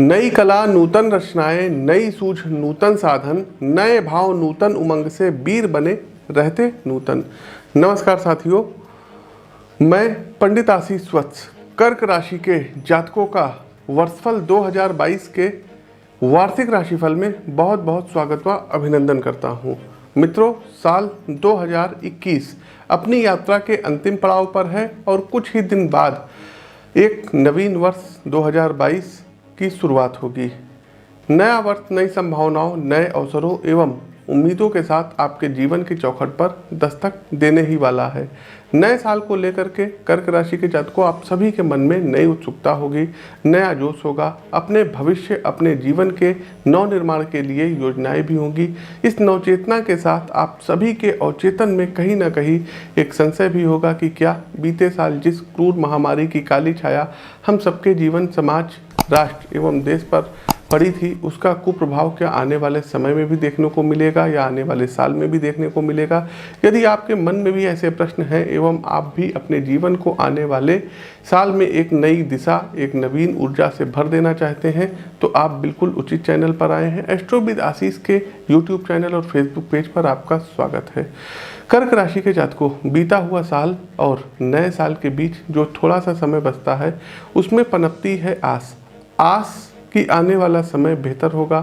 नई कला नूतन रचनाएं, नई सूझ नूतन साधन, नए भाव नूतन उमंग से वीर बने रहते नूतन। नमस्कार साथियों, मैं पंडित आशीष वत्स कर्क राशि के जातकों का वर्षफल 2022 के वार्षिक राशिफल में बहुत बहुत स्वागत व अभिनंदन करता हूं। मित्रों, साल 2021 अपनी यात्रा के अंतिम पड़ाव पर है और कुछ ही दिन बाद एक नवीन वर्ष 2022 की शुरुआत होगी। नया वर्ष नई संभावनाओं, नए अवसरों एवं उम्मीदों के साथ आपके जीवन की चौखट पर दस्तक देने ही वाला है। नए साल को लेकर के कर्क राशि के जातकों, आप सभी के मन में नई उत्सुकता होगी, नया जोश होगा। अपने भविष्य, अपने जीवन के नवनिर्माण के लिए योजनाएं भी होंगी। इस नवचेतना के साथ आप सभी के अवचेतन में कहीं ना कहीं एक संशय भी होगा कि क्या बीते साल जिस क्रूर महामारी की काली छाया हम सबके जीवन, समाज, राष्ट्र एवं देश पर पड़ी थी, उसका कुप्रभाव क्या आने वाले समय में भी देखने को मिलेगा या आने वाले साल में भी देखने को मिलेगा। यदि आपके मन में भी ऐसे प्रश्न हैं एवं आप भी अपने जीवन को आने वाले साल में एक नई दिशा, एक नवीन ऊर्जा से भर देना चाहते हैं, तो आप बिल्कुल उचित चैनल पर आए हैं। एस्ट्रो विद आशीष के यूट्यूब चैनल और फेसबुक पेज पर आपका स्वागत है। कर्क राशि के जातकों, बीता हुआ साल और नए साल के बीच जो थोड़ा सा समय बचता है, उसमें पनपती है आस कि आने वाला समय बेहतर होगा।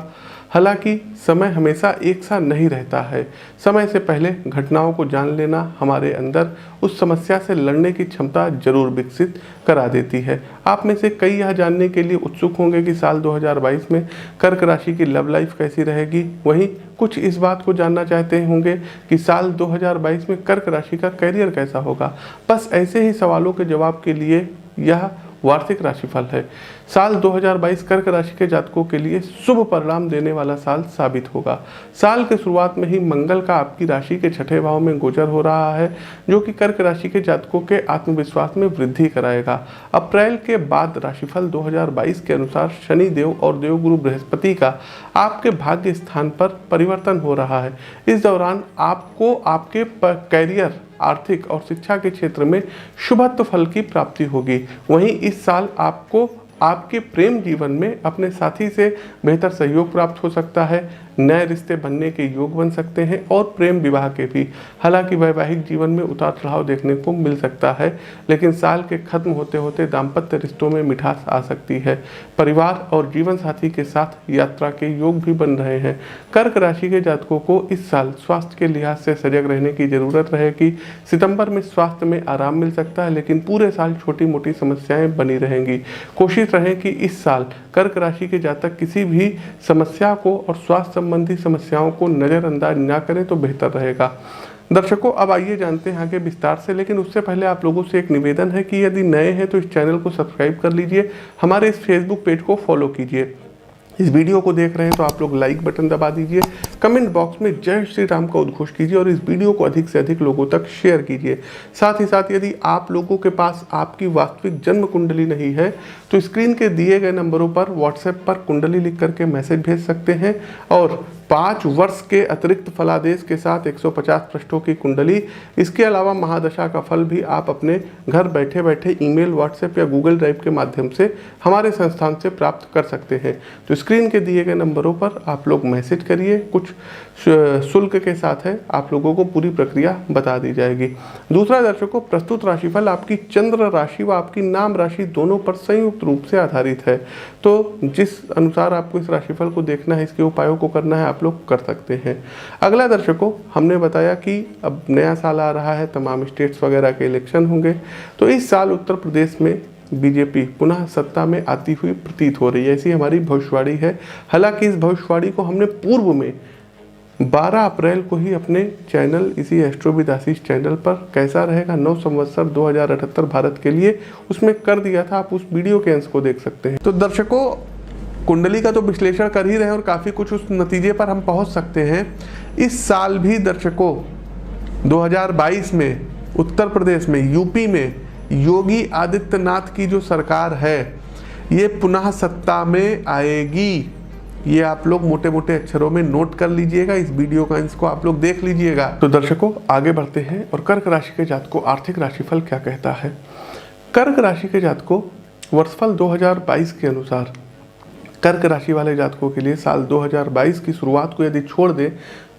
हालांकि समय हमेशा एक सा नहीं रहता है। समय से पहले घटनाओं को जान लेना हमारे अंदर उस समस्या से लड़ने की क्षमता जरूर विकसित करा देती है। आप में से कई यह जानने के लिए उत्सुक होंगे कि साल 2022 में कर्क राशि की लव लाइफ कैसी रहेगी। वहीं कुछ इस बात को जानना चाहते होंगे कि साल 2022 में कर्क राशि का करियर कैसा होगा। बस ऐसे ही सवालों के जवाब के लिए यह वार्षिक राशिफल है। साल 2022 कर्क राशि के जातकों के लिए शुभ परिणाम देने वाला साल साबित होगा। साल के शुरुआत में ही मंगल का आपकी राशि के छठे भाव में गोचर हो रहा है, जो कि कर्क राशि के जातकों के आत्मविश्वास में वृद्धि कराएगा। अप्रैल के बाद राशिफल 2022 के अनुसार शनि देव और देवगुरु बृहस्पति का आपके भाग्य स्थान पर परिवर्तन हो रहा है। इस दौरान आपको आपके कैरियर, आर्थिक और शिक्षा के क्षेत्र में शुभत्व फल की प्राप्ति होगी। वहीं इस साल आपको आपके प्रेम जीवन में अपने साथी से बेहतर सहयोग प्राप्त हो सकता है। नए रिश्ते बनने के योग बन सकते हैं और प्रेम विवाह के भी। हालांकि वैवाहिक जीवन में उतार चढ़ाव देखने को मिल सकता है, लेकिन साल के खत्म होते होते दाम्पत्य रिश्तों में मिठास आ सकती है। परिवार और जीवन साथी के साथ यात्रा के योग भी बन रहे हैं। कर्क राशि के जातकों को इस साल स्वास्थ्य के लिहाज से सजग रहने की जरूरत रहेगी। सितंबर में स्वास्थ्य में आराम मिल सकता है, लेकिन पूरे साल छोटी मोटी समस्याएं बनी रहेंगी। कोशिश रहे कि इस साल कर्क राशि के जातक किसी भी समस्या को और स्वास्थ्य संबंधी समस्याओं को नज़रअंदाज ना करें तो बेहतर रहेगा। दर्शकों, अब आइए जानते हैं आगे विस्तार से, लेकिन उससे पहले आप लोगों से एक निवेदन है कि यदि नए हैं तो इस चैनल को सब्सक्राइब कर लीजिए, हमारे इस फेसबुक पेज को फॉलो कीजिए। इस वीडियो को देख रहे हैं तो आप लोग लाइक बटन दबा दीजिए, कमेंट बॉक्स में जय श्री राम का उद्घोष कीजिए और इस वीडियो को अधिक से अधिक लोगों तक शेयर कीजिए। साथ ही साथ यदि आप लोगों के पास आपकी वास्तविक जन्म कुंडली नहीं है तो स्क्रीन के दिए गए नंबरों पर व्हाट्सएप पर कुंडली लिख करके मैसेज भेज सकते हैं और 5 वर्ष के अतिरिक्त फलादेश के साथ 150 पृष्ठों की कुंडली, इसके अलावा महादशा का फल भी आप अपने घर बैठे बैठे ईमेल, व्हाट्सएप या गूगल ड्राइव के माध्यम से हमारे संस्थान से प्राप्त कर सकते हैं। तो स्क्रीन के दिए गए नंबरों पर आप लोग मैसेज करिए, कुछ शुल्क के साथ है, आप लोगों को पूरी प्रक्रिया बता दी जाएगी। दूसरा दर्शकों, प्रस्तुत राशिफल आपकी चंद्र राशि व आपकी नाम राशि दोनों पर संयुक्त रूप से आधारित है। तो जिस अनुसार आपको इस राशिफल को देखना है, इसके उपायों को करना है, आप लोग कर सकते हैं। अगला दर्शकों, हमने बताया कि अब नया साल आ रहा है, तमाम स्टेट्स वगैरह के इलेक्शन होंगे, तो इस साल उत्तर प्रदेश में बीजेपी पुनः सत्ता में आती हुई प्रतीत हो रही है, ऐसी हमारी भविष्यवाणी है। हालांकि इस भविष्यवाणी को हमने पूर्व में 12 अप्रैल को ही अपने चैनल, इसी एस्ट्रो विद आशीष चैनल पर कैसा रहेगा नव संवत्सर 2078 भारत के लिए, उसमें कर दिया था। आप उस वीडियो के अंश को देख सकते हैं। तो दर्शकों, कुंडली का तो विश्लेषण कर ही रहे हैं और काफ़ी कुछ उस नतीजे पर हम पहुंच सकते हैं। इस साल भी दर्शकों 2022 में उत्तर प्रदेश में, यूपी में योगी आदित्यनाथ की जो सरकार है, ये पुनः सत्ता में आएगी। ये आप लोग मोटे मोटे अक्षरों में नोट कर लीजिएगा, इस वीडियो का इसको आप लोग देख लीजिएगा। तो दर्शकों, आगे बढ़ते हैं और कर्क राशि के जातकों आर्थिक राशिफल क्या कहता है। कर्क राशि के जातकों वर्षफल 2022 के अनुसार कर्क राशि वाले जातकों के लिए साल 2022 की शुरुआत को यदि छोड़ दें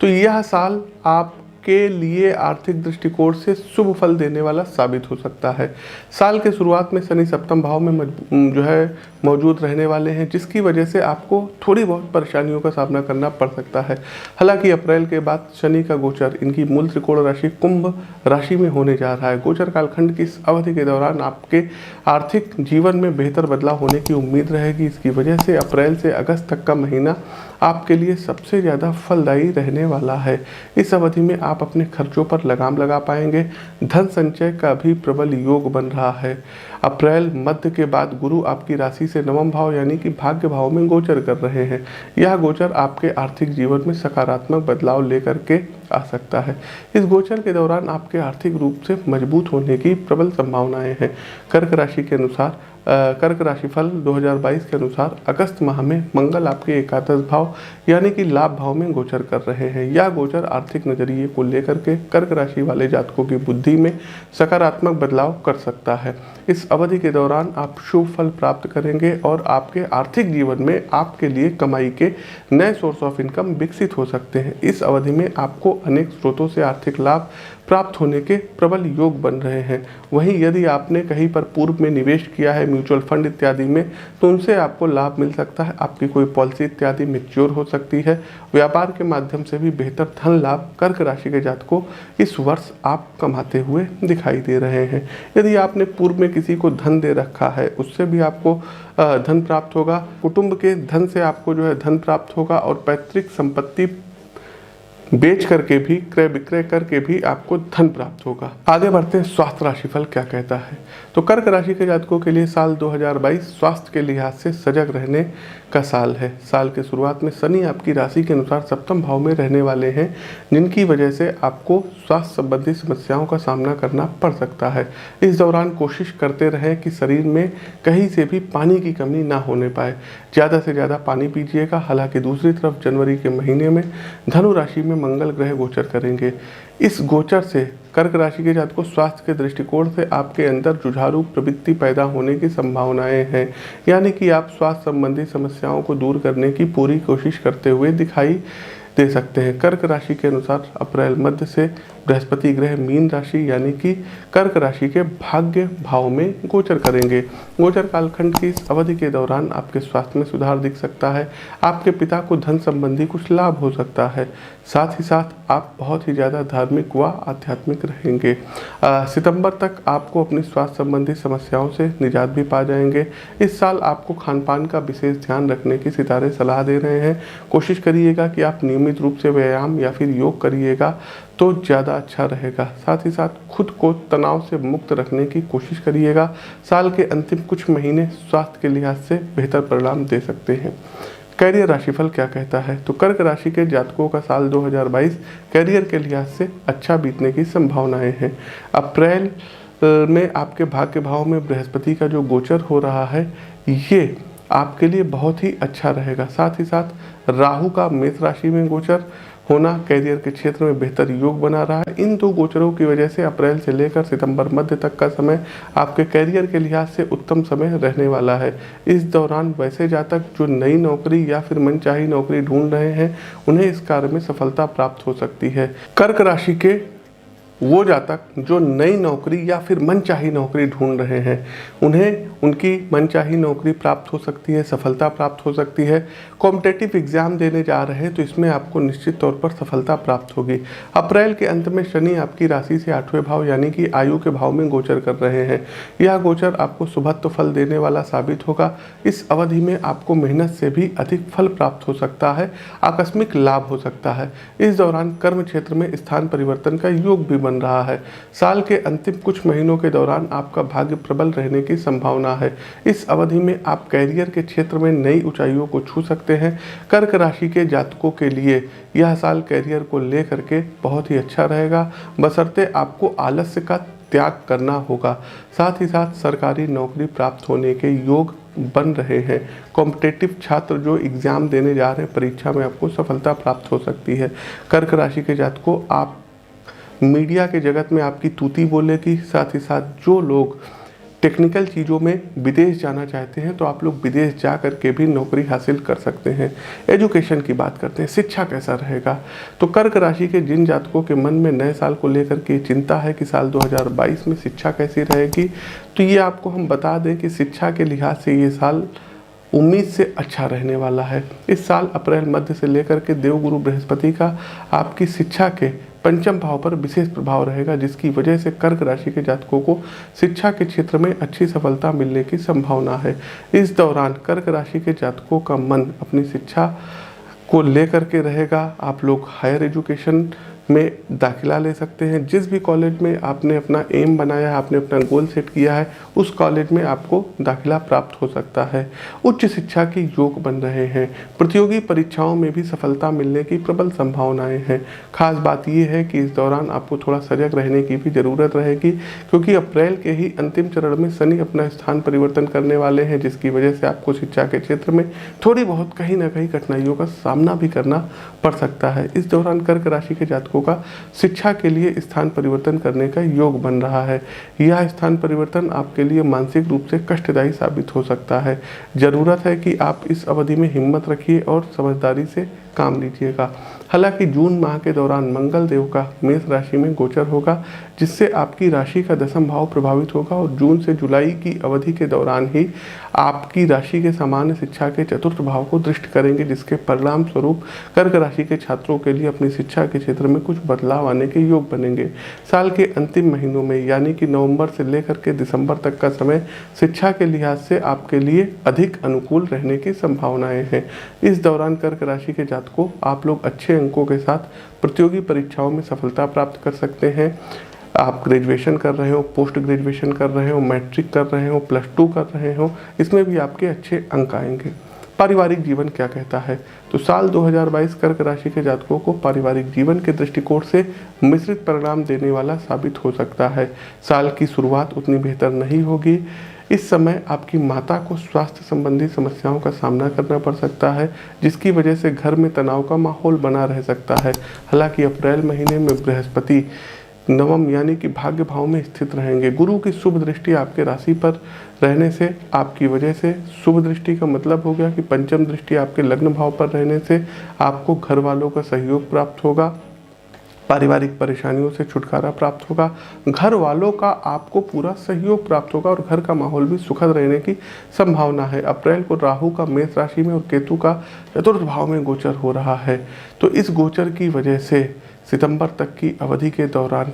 तो यह साल आपके लिए आर्थिक दृष्टिकोण से शुभ फल देने वाला साबित हो सकता है। साल के शुरुआत में शनि सप्तम भाव में जो है मौजूद रहने वाले हैं, जिसकी वजह से आपको थोड़ी बहुत परेशानियों का सामना करना पड़ सकता है। हालांकि अप्रैल के बाद शनि का गोचर इनकी मूल त्रिकोण राशि कुंभ राशि में होने जा रहा है। गोचर कालखंड की इस अवधि के दौरान आपके आर्थिक जीवन में बेहतर बदलाव होने की उम्मीद रहेगी। इसकी वजह से अप्रैल से अगस्त तक का महीना आपके लिए सबसे ज़्यादा फलदायी रहने वाला है। इस अवधि में आप अपने खर्चों पर लगाम लगा पाएंगे। धन संचय का भी प्रबल योग बन रहा है। अप्रैल मध्य के बाद गुरु आपकी राशि से नवम भाव यानी कि भाग्य भाव में गोचर कर रहे हैं। यह गोचर आपके आर्थिक जीवन में सकारात्मक बदलाव लेकर के आ सकता है। इस गोचर के दौरान आपके आर्थिक रूप से मजबूत होने की प्रबल संभावनाएं हैं। कर्क राशि के अनुसार कर्क राशिफल 2022 के अनुसार अगस्त माह में मंगल आपके एकादश भाव यानी कि लाभ भाव में गोचर कर रहे हैं। यह गोचर आर्थिक नजरिए को लेकर के कर्क राशि वाले जातकों की बुद्धि में सकारात्मक बदलाव कर सकता है। इस अवधि के दौरान आप शुभ फल प्राप्त करेंगे और आपके आर्थिक जीवन में आपके लिए कमाई के नए सोर्स ऑफ इनकम विकसित हो सकते हैं। इस अवधि में आपको अनेक स्रोतों से आर्थिक लाभ प्राप्त होने के प्रबल योग बन रहे हैं। वहीं यदि आपने कहीं पर पूर्व में निवेश किया है म्यूचुअल फंड इत्यादि में, तो उनसे आपको लाभ मिल सकता है। आपकी कोई पॉलिसी इत्यादि मैच्योर हो सकती है। व्यापार के माध्यम से भी बेहतर धन लाभ कर्क राशि के जातकों इस वर्ष आप कमाते हुए दिखाई दे रहे हैं। यदि आपने पूर्व में किसी को धन दे रखा है, उससे भी आपको धन प्राप्त होगा। कुटुंब के धन से आपको जो है धन प्राप्त होगा और पैतृक संपत्ति बेच करके भी क्रय विक्रय करके भी आपको धन प्राप्त होगा। आगे बढ़ते हैं, स्वास्थ्य राशिफल क्या कहता है। तो कर्क राशि के जातकों के लिए साल 2022 स्वास्थ्य के लिहाज से सजग रहने का साल है। साल के शुरुआत में शनि आपकी राशि के अनुसार सप्तम भाव में रहने वाले हैं, जिनकी वजह से आपको स्वास्थ्य संबंधी समस्याओं का सामना करना पड़ सकता है। इस दौरान कोशिश करते रहें कि शरीर में कहीं से भी पानी की कमी ना होने पाए। ज़्यादा से ज़्यादा पानी पीजिएगा। हालांकि दूसरी तरफ जनवरी के महीने में धनु राशि में मंगल ग्रह गोचर करेंगे। इस गोचर से कर्क राशि के जातकों स्वास्थ्य के दृष्टिकोण से आपके अंदर जुझारू प्रवृत्ति पैदा होने की संभावनाएं हैं, यानी कि आप स्वास्थ्य संबंधी समस्याओं को दूर करने की पूरी कोशिश करते हुए दिखाई दे सकते हैं। कर्क राशि के अनुसार अप्रैल मध्य से बृहस्पति ग्रह मीन राशि यानी कि कर्क राशि के भाग्य भाव में गोचर करेंगे। गोचर कालखंड की इस अवधि के दौरान आपके स्वास्थ्य में सुधार दिख सकता है। आपके पिता को धन संबंधी कुछ लाभ हो सकता है। साथ ही साथ आप बहुत ही ज़्यादा धार्मिक व आध्यात्मिक रहेंगे। सितंबर तक आपको अपनी स्वास्थ्य संबंधी समस्याओं से निजात भी पा जाएंगे। इस साल आपको खान पान का विशेष ध्यान रखने की सितारे सलाह दे रहे हैं। कोशिश करिएगा कि आप नियमित रूप से व्यायाम या फिर योग करिएगा तो ज़्यादा अच्छा रहेगा। साथ ही साथ खुद को तनाव से मुक्त रखने की कोशिश करिएगा। साल के अंतिम कुछ महीने स्वास्थ्य के लिहाज से बेहतर परिणाम दे सकते हैं। कैरियर राशिफल क्या कहता है। तो कर्क राशि के जातकों का साल 2022 कैरियर के लिहाज से अच्छा बीतने की संभावनाएं हैं। अप्रैल में आपके भाग्य भाव में बृहस्पति का जो गोचर हो रहा है, ये आपके लिए बहुत ही अच्छा रहेगा। साथ ही साथ राहु का मेष राशि में गोचर होना कैरियर के क्षेत्र में बेहतर योग बना रहा है। इन दो गोचरों की वजह से अप्रैल से लेकर सितंबर मध्य तक का समय आपके कैरियर के लिहाज से उत्तम समय रहने वाला है। इस दौरान वैसे जातक जो नई नौकरी या फिर मनचाही नौकरी ढूंढ रहे हैं, उन्हें इस कार्य में सफलता प्राप्त हो सकती है। कर्क राशि के वो जातक जो नई नौकरी या फिर मनचाही नौकरी ढूंढ रहे हैं, उन्हें उनकी मनचाही नौकरी प्राप्त हो सकती है, सफलता प्राप्त हो सकती है। कॉम्पिटिटिव एग्जाम देने जा रहे हैं तो इसमें आपको निश्चित तौर पर सफलता प्राप्त होगी। अप्रैल के अंत में शनि आपकी राशि से 8वें भाव यानी कि आयु के भाव में गोचर कर रहे हैं। यह गोचर आपको शुभत्व फल देने वाला साबित होगा। इस अवधि में आपको मेहनत से भी अधिक फल प्राप्त हो सकता है, आकस्मिक लाभ हो सकता है। इस दौरान कर्म क्षेत्र में स्थान परिवर्तन का योग भी बन रहा है। साल के अंतिम कुछ महीनों के दौरान आपका भाग्य प्रबल रहने की संभावना है। इस अवधि में आप कैरियर के क्षेत्र में नई ऊंचाइयों को छू सकते हैं। कर्क राशि के जातकों के लिए यह साल कैरियर को लेकर के बहुत ही अच्छा रहेगा, बशर्ते आपको आलस्य का त्याग करना होगा। साथ ही साथ सरकारी नौकरी प्राप्त होने के योग बन रहे हैं। कॉम्पिटिटिव छात्र जो एग्जाम देने जा रहे हैं, परीक्षा में आपको सफलता प्राप्त हो सकती है। कर्क राशि के जातकों, आप मीडिया के जगत में आपकी तूती बोलेगी। साथ ही साथ जो लोग टेक्निकल चीज़ों में विदेश जाना चाहते हैं तो आप लोग विदेश जा कर के भी नौकरी हासिल कर सकते हैं। एजुकेशन की बात करते हैं, शिक्षा कैसा रहेगा, तो कर्क राशि के जिन जातकों के मन में नए साल को लेकर के चिंता है कि साल 2022 में शिक्षा कैसी रहेगी, तो ये आपको हम बता दें कि शिक्षा के लिहाज से ये साल उम्मीद से अच्छा रहने वाला है। इस साल अप्रैल मध्य से लेकर के देवगुरु बृहस्पति का आपकी शिक्षा के पंचम भाव पर विशेष प्रभाव रहेगा, जिसकी वजह से कर्क राशि के जातकों को शिक्षा के क्षेत्र में अच्छी सफलता मिलने की संभावना है। इस दौरान कर्क राशि के जातकों का मन अपनी शिक्षा को लेकर के रहेगा। आप लोग हायर एजुकेशन में दाखिला ले सकते हैं। जिस भी कॉलेज में आपने अपना एम बनाया है, आपने अपना गोल सेट किया है, उस कॉलेज में आपको दाखिला प्राप्त हो सकता है। उच्च शिक्षा के योग बन रहे हैं। प्रतियोगी परीक्षाओं में भी सफलता मिलने की प्रबल संभावनाएं हैं। खास बात यह है कि इस दौरान आपको थोड़ा सजग रहने की भी ज़रूरत रहेगी, क्योंकि अप्रैल के ही अंतिम चरण में शनि अपना स्थान परिवर्तन करने वाले हैं, जिसकी वजह से आपको शिक्षा के क्षेत्र में थोड़ी बहुत कहीं ना कहीं कठिनाइयों का सामना भी करना पड़ सकता है। इस दौरान कर्क राशि के जातकों का शिक्षा के लिए स्थान परिवर्तन करने का योग बन रहा है। यह स्थान परिवर्तन आपके लिए मानसिक रूप से कष्टदायी साबित हो सकता है। जरूरत है कि आप इस अवधि में हिम्मत रखिए और समझदारी से काम लीजिएगा। हालांकि जून माह के दौरान मंगल देव का मेष राशि में गोचर होगा, जिससे आपकी राशि का दशम भाव प्रभावित होगा और जून से जुलाई की अवधि के दौरान ही आपकी राशि के सामान्य शिक्षा के चतुर्थ भाव को दृष्ट करेंगे, जिसके परिणाम स्वरूप कर्क राशि के छात्रों के लिए अपनी शिक्षा के क्षेत्र में कुछ बदलाव आने के योग बनेंगे। साल के अंतिम महीनों में यानी कि नवंबर से लेकर के दिसंबर तक का समय शिक्षा के लिहाज से आपके लिए अधिक अनुकूल रहने की संभावनाएं हैं। इस दौरान कर्क राशि के जातकों आप लोग अच्छे अंकों के साथ प्रतियोगी परीक्षाओं में सफलता प्राप्त कर सकते हैं। आप ग्रेजुएशन कर रहे हो, पोस्ट ग्रेजुएशन कर रहे हो, मैट्रिक कर रहे हो, +2 कर रहे हो, इसमें भी आपके अच्छे अंक आएंगे। पारिवारिक जीवन क्या कहता है, तो साल 2022 कर्क राशि के जातकों को पारिवारिक जीवन के दृष्टिकोण से मिश्रित परिणाम देने वाला साबित हो सकता है। साल की शुरुआत उतनी बेहतर नहीं होगी। इस समय आपकी माता को स्वास्थ्य संबंधी समस्याओं का सामना करना पड़ सकता है, जिसकी वजह से घर में तनाव का माहौल बना रह सकता है। हालांकि अप्रैल महीने में बृहस्पति नवम यानी कि भाग्य भाव में स्थित रहेंगे। गुरु की शुभ दृष्टि आपके राशि पर रहने से आपकी वजह से, शुभ दृष्टि का मतलब हो गया कि पंचम दृष्टि आपके लग्न भाव पर रहने से आपको घर वालों का सहयोग प्राप्त होगा, पारिवारिक परेशानियों से छुटकारा प्राप्त होगा, घर वालों का आपको पूरा सहयोग प्राप्त होगा और घर का माहौल भी सुखद रहने की संभावना है। अप्रैल को राहु का मेष राशि में और केतु का चतुर्थ भाव में गोचर हो रहा है, तो इस गोचर की वजह से सितंबर तक की अवधि के दौरान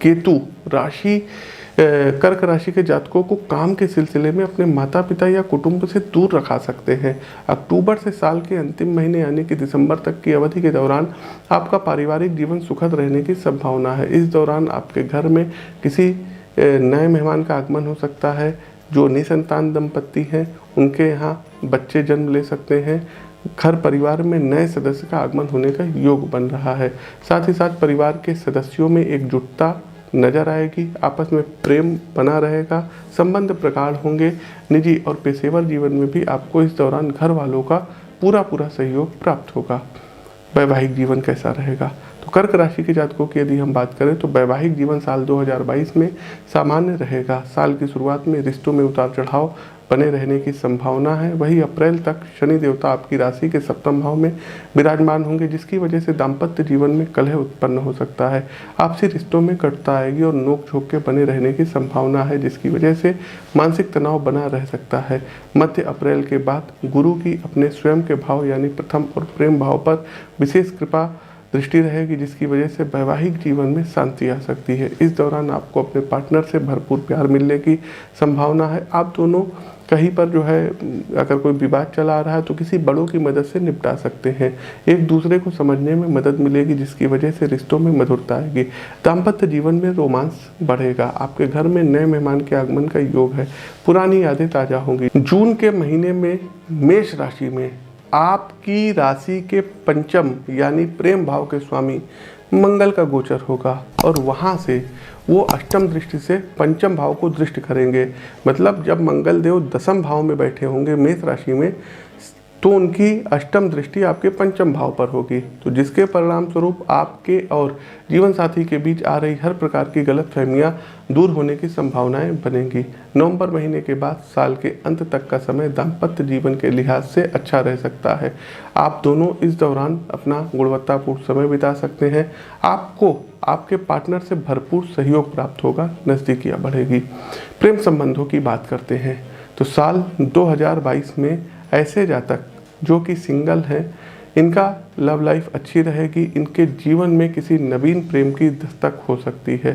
केतु राशि कर्क राशि के जातकों को काम के सिलसिले में अपने माता पिता या कुटुंब से दूर रखा सकते हैं। अक्टूबर से साल के अंतिम महीने यानी कि दिसंबर तक की अवधि के दौरान आपका पारिवारिक जीवन सुखद रहने की संभावना है। इस दौरान आपके घर में किसी नए मेहमान का आगमन हो सकता है। जो निसंतान दंपत्ति हैं उनके यहाँ बच्चे जन्म ले सकते हैं। घर परिवार में नए सदस्य का आगमन होने का योग बन रहा है। साथ ही साथ परिवार के सदस्यों में एकजुटता नजर आएगी, आपस में प्रेम बना रहेगा, संबंध प्रगाढ़ होंगे। निजी और पेशेवर जीवन में भी आपको इस दौरान घर वालों का पूरा सहयोग प्राप्त होगा। वैवाहिक जीवन कैसा रहेगा, तो कर्क राशि के जातकों की यदि हम बात करें तो वैवाहिक जीवन साल 2022 में सामान्य रहेगा। साल की शुरुआत में रिश्तों में उतार चढ़ाव बने रहने की संभावना है। वही अप्रैल तक शनि देवता आपकी राशि के सप्तम भाव में विराजमान होंगे, जिसकी वजह से दाम्पत्य जीवन में कलह उत्पन्न हो सकता है। आपसी रिश्तों में कटुता आएगी और नोक झोंक के बने रहने की संभावना है, जिसकी वजह से मानसिक तनाव बना रह सकता है। मध्य अप्रैल के बाद गुरु की अपने स्वयं के भाव यानी प्रथम और प्रेम भाव पर विशेष कृपा दृष्टि रहेगी, जिसकी वजह से वैवाहिक जीवन में शांति आ सकती है। इस दौरान आपको अपने पार्टनर से भरपूर प्यार मिलने की संभावना है। आप दोनों कहीं पर जो है अगर कोई विवाद चला आ रहा है तो किसी बड़ों की मदद से निपटा सकते हैं। एक दूसरे को समझने में मदद मिलेगी, जिसकी वजह से रिश्तों में मधुरता आएगी। दाम्पत्य जीवन में रोमांस बढ़ेगा। आपके घर में नए मेहमान के आगमन का योग है। पुरानी यादें ताज़ा होंगी। जून के महीने में मेष राशि में आपकी राशि के पंचम यानी प्रेम भाव के स्वामी मंगल का गोचर होगा और वहाँ से वो अष्टम दृष्टि से पंचम भाव को दृष्ट करेंगे। मतलब जब मंगल देव दसम भाव में बैठे होंगे मेष राशि में, तो उनकी अष्टम दृष्टि आपके पंचम भाव पर होगी, तो जिसके परिणाम स्वरूप आपके और जीवन साथी के बीच आ रही हर प्रकार की गलतफहमियां दूर होने की संभावनाएं बनेंगी। नवंबर महीने के बाद साल के अंत तक का समय दाम्पत्य जीवन के लिहाज से अच्छा रह सकता है। आप दोनों इस दौरान अपना गुणवत्तापूर्ण समय बिता सकते हैं। आपको आपके पार्टनर से भरपूर सहयोग प्राप्त होगा, नज़दीकियाँ बढ़ेगी। प्रेम संबंधों की बात करते हैं तो साल 2022 में ऐसे जातक जो कि सिंगल हैं, इनका लव लाइफ अच्छी रहेगी। इनके जीवन में किसी नवीन प्रेम की दस्तक हो सकती है।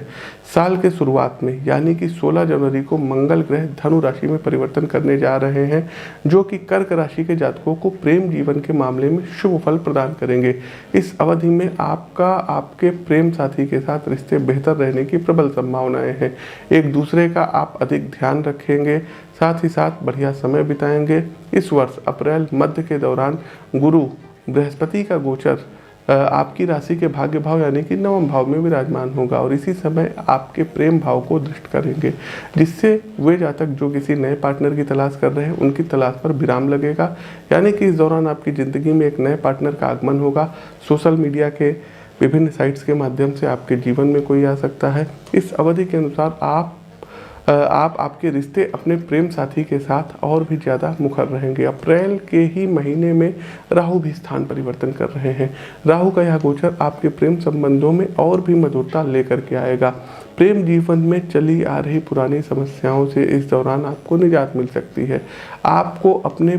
साल के शुरुआत में यानी कि 16 जनवरी को मंगल ग्रह धनु राशि में परिवर्तन करने जा रहे हैं, जो कि कर्क राशि के जातकों को प्रेम जीवन के मामले में शुभ फल प्रदान करेंगे। इस अवधि में आपके प्रेम साथी के साथ रिश्ते बेहतर रहने की प्रबल संभावनाएं हैं। एक दूसरे का आप अधिक ध्यान रखेंगे, साथ ही साथ बढ़िया समय बिताएंगे। इस वर्ष अप्रैल मध्य के दौरान गुरु बृहस्पति का गोचर आपकी राशि के भाग्य भाव यानी कि नवम भाव में विराजमान होगा और इसी समय आपके प्रेम भाव को दृष्ट करेंगे, जिससे वे जातक जो किसी नए पार्टनर की तलाश कर रहे हैं उनकी तलाश पर विराम लगेगा। यानी कि इस दौरान आपकी ज़िंदगी में एक नए पार्टनर का आगमन होगा। सोशल मीडिया के विभिन्न साइट्स के माध्यम से आपके जीवन में कोई आ सकता है। इस अवधि के अनुसार आप आपके रिश्ते अपने प्रेम साथी के साथ और भी ज़्यादा मुखर रहेंगे। अप्रैल के ही महीने में राहु भी स्थान परिवर्तन कर रहे हैं। राहु का यह गोचर आपके प्रेम संबंधों में और भी मधुरता लेकर के आएगा। प्रेम जीवन में चली आ रही पुरानी समस्याओं से इस दौरान आपको निजात मिल सकती है। आपको अपने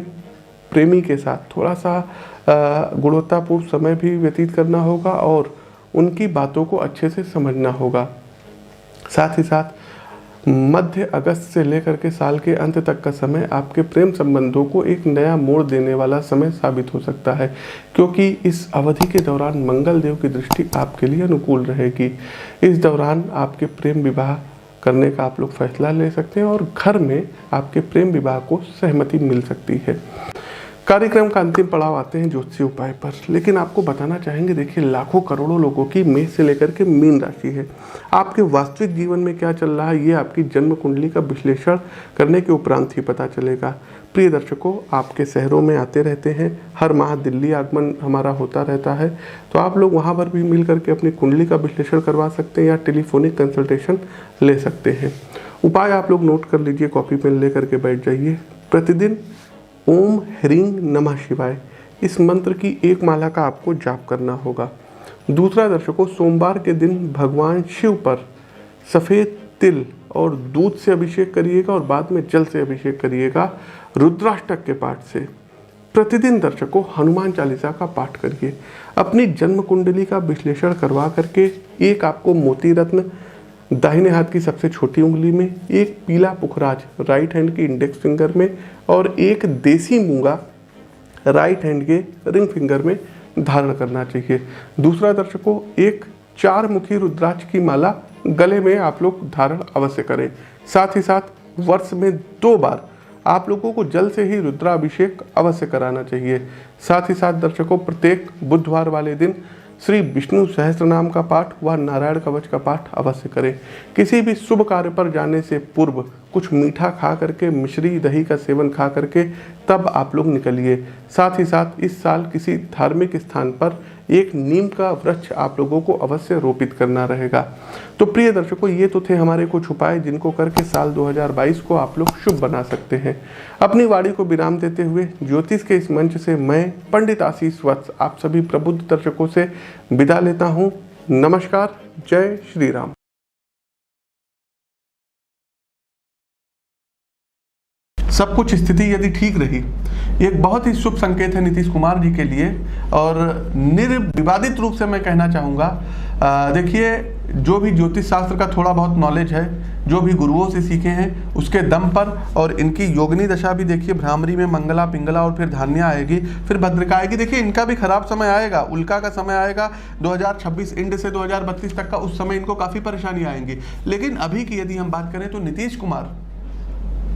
प्रेमी के साथ थोड़ा सा गुणवत्तापूर्ण समय भी व्यतीत करना होगा और उनकी बातों को अच्छे से समझना होगा। साथ ही साथ मध्य अगस्त से लेकर के साल के अंत तक का समय आपके प्रेम संबंधों को एक नया मोड़ देने वाला समय साबित हो सकता है, क्योंकि इस अवधि के दौरान मंगल देव की दृष्टि आपके लिए अनुकूल रहेगी। इस दौरान आपके प्रेम विवाह करने का आप लोग फैसला ले सकते हैं और घर में आपके प्रेम विवाह को सहमति मिल सकती है। कार्यक्रम का अंतिम पड़ाव आते हैं ज्योतिषीय उपाय पर, लेकिन आपको बताना चाहेंगे, देखिए लाखों करोड़ों लोगों की मेष से लेकर के मीन राशि है। आपके वास्तविक जीवन में क्या चल रहा है ये आपकी जन्म कुंडली का विश्लेषण करने के उपरांत ही पता चलेगा। प्रिय दर्शकों, आपके शहरों में आते रहते हैं, हर माह दिल्ली आगमन हमारा होता रहता है, तो आप लोग वहाँ पर भी मिल करके अपनी कुंडली का विश्लेषण करवा सकते हैं या टेलीफोनिक कंसल्टेशन ले सकते हैं। उपाय आप लोग नोट कर लीजिए, कॉपी पेन ले करके बैठ जाइए। प्रतिदिन ओम ह्रीं नमः शिवाय इस मंत्र की एक माला का आपको जाप करना होगा। दूसरा दर्शकों, सोमवार के दिन भगवान शिव पर सफ़ेद तिल और दूध से अभिषेक करिएगा और बाद में जल से अभिषेक करिएगा रुद्राष्टक के पाठ से। प्रतिदिन दर्शकों हनुमान चालीसा का पाठ करिए। अपनी जन्म कुंडली का विश्लेषण करवा करके एक आपको मोती रत्न दाहिने हाथ की सबसे छोटी उंगली में, एक पीला पुखराज राइट हैंड की इंडेक्स फिंगर में और एक देसी मूंगा राइट हैंड के रिंग फिंगर में धारण करना चाहिए। दूसरा दर्शकों, एक 4 मुखी रुद्राक्ष की माला गले में आप लोग धारण अवश्य करें। साथ ही साथ वर्ष में 2 बार आप लोगों को जल से ही रुद्राभिषेक अवश्य कराना चाहिए। साथ ही साथ दर्शकों, प्रत्येक बुधवार वाले दिन श्री विष्णु सहस्त्र नाम का पाठ व नारायण कवच का पाठ अवश्य करें। किसी भी शुभ कार्य पर जाने से पूर्व कुछ मीठा खा करके, मिश्री दही का सेवन खा करके तब आप लोग निकलिए। साथ ही साथ इस साल किसी धार्मिक स्थान पर एक नीम का वृक्ष आप लोगों को अवश्य रोपित करना रहेगा। तो प्रिय दर्शकों, ये तो थे हमारे कुछ उपाय जिनको करके साल 2022 को आप लोग शुभ बना सकते हैं। अपनी वाणी को विराम देते हुए ज्योतिष के इस मंच से मैं पंडित आशीष वत्स आप सभी प्रबुद्ध दर्शकों से विदा लेता हूँ। नमस्कार, जय श्री राम। सब कुछ स्थिति यदि ठीक रही, एक बहुत ही शुभ संकेत है नीतीश कुमार जी के लिए और निर्विवादित रूप से मैं कहना चाहूँगा। देखिए, जो भी ज्योतिष शास्त्र का थोड़ा बहुत नॉलेज है, जो भी गुरुओं से सीखे हैं उसके दम पर, और इनकी योगिनी दशा भी देखिए, भ्रामरी में मंगला पिंगला और फिर धान्या आएगी, फिर भद्रिका आएगी। देखिए, इनका भी खराब समय आएगा, उल्का का समय आएगा 2026 इंड से 2032 तक का, उस समय इनको काफ़ी परेशानी आएंगी। लेकिन अभी की यदि हम बात करें तो नीतीश कुमार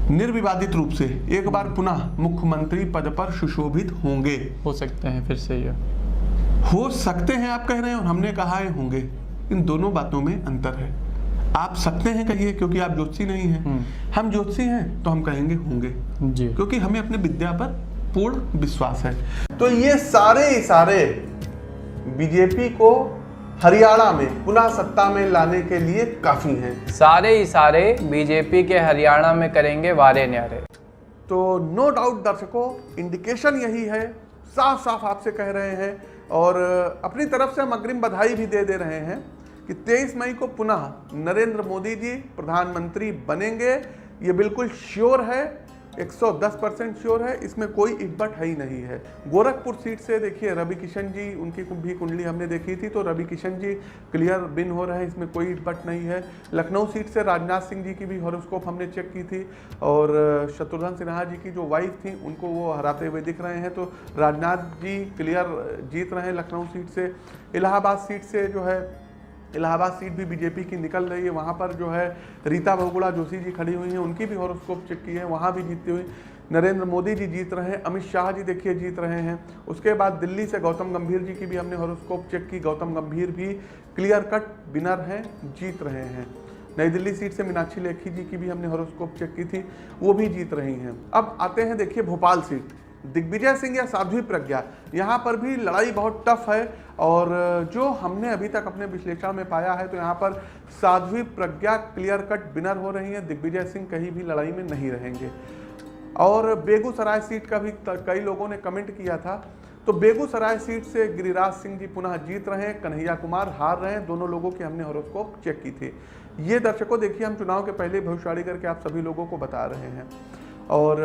निर्विवादित रूप से एक बार पुनः मुख्यमंत्री पद पर सुशोभित होंगे। हो सकते हैं, फिर से ये हो सकते हैं आप कह रहे हैं और हमने कहा है होंगे। इन दोनों बातों में अंतर है। आप सकते हैं कहिए क्योंकि आप ज्योतिषी नहीं हैं, हम ज्योतिषी हैं तो हम कहेंगे होंगे जी, क्योंकि हमें अपने विद्या पर पूर्ण विश्वास है। तो ये सारे बीजेपी को हरियाणा में पुनः सत्ता में लाने के लिए काफी हैं। सारे बीजेपी के हरियाणा में करेंगे वारे न्यारे। तो नो डाउट दर्शकों, इंडिकेशन यही है, साफ साफ आपसे कह रहे हैं और अपनी तरफ से हम अग्रिम बधाई भी दे रहे हैं कि 23 मई को पुनः नरेंद्र मोदी जी प्रधानमंत्री बनेंगे। ये बिल्कुल श्योर है, 110% श्योर है, इसमें कोई इब्बट है ही नहीं है। गोरखपुर सीट से देखिए रवि किशन जी, उनकी भी कुंडली हमने देखी थी, तो रवि किशन जी क्लियर विन हो रहे हैं, इसमें कोई इब्बट नहीं है। लखनऊ सीट से राजनाथ सिंह जी की भी हॉरोस्कोप हमने चेक की थी और शत्रुघ्न सिन्हा जी की जो वाइफ थी उनको वो हराते हुए दिख रहे हैं, तो राजनाथ जी क्लियर जीत रहे हैं लखनऊ सीट से। इलाहाबाद सीट से जो है, इलाहाबाद सीट भी बीजेपी की निकल रही है, वहाँ पर जो है रीता बहुगुणा जोशी जी खड़ी हुई हैं, उनकी भी हॉरोस्कोप चेक की है, वहाँ भी जीतती हुई नरेंद्र मोदी जी जीत रहे हैं, अमित शाह जी देखिए जीत रहे हैं। उसके बाद दिल्ली से गौतम गंभीर जी की भी हमने हॉरोस्कोप चेक की, गौतम गंभीर भी क्लियर कट विनर हैं, जीत रहे हैं। नई दिल्ली सीट से मीनाक्षी लेखी जी की भी हमने हॉरोस्कोप चेक की थी, वो भी जीत रही हैं। अब आते हैं देखिए भोपाल सीट, दिग्विजय सिंह या साध्वी प्रज्ञा, यहाँ पर भी लड़ाई बहुत टफ है और जो हमने अभी तक अपने विश्लेषण में पाया है तो यहाँ पर Sadhvi Pragya clear cut winner हो रही हैं, दिग्विजय सिंह कहीं भी लड़ाई में नहीं रहेंगे। और बेगूसराय सीट का भी कई लोगों ने कमेंट किया था, तो बेगूसराय सीट से गिरिराज सिंह जी पुनः जीत रहे हैं, कन्हैया कुमार हार रहे हैं, दोनों लोगों की हमने हॉरोस्कोप चेक की थी। ये दर्शकों देखिए हम चुनाव के पहले भविष्यवाणी करके आप सभी लोगों को बता रहे हैं। और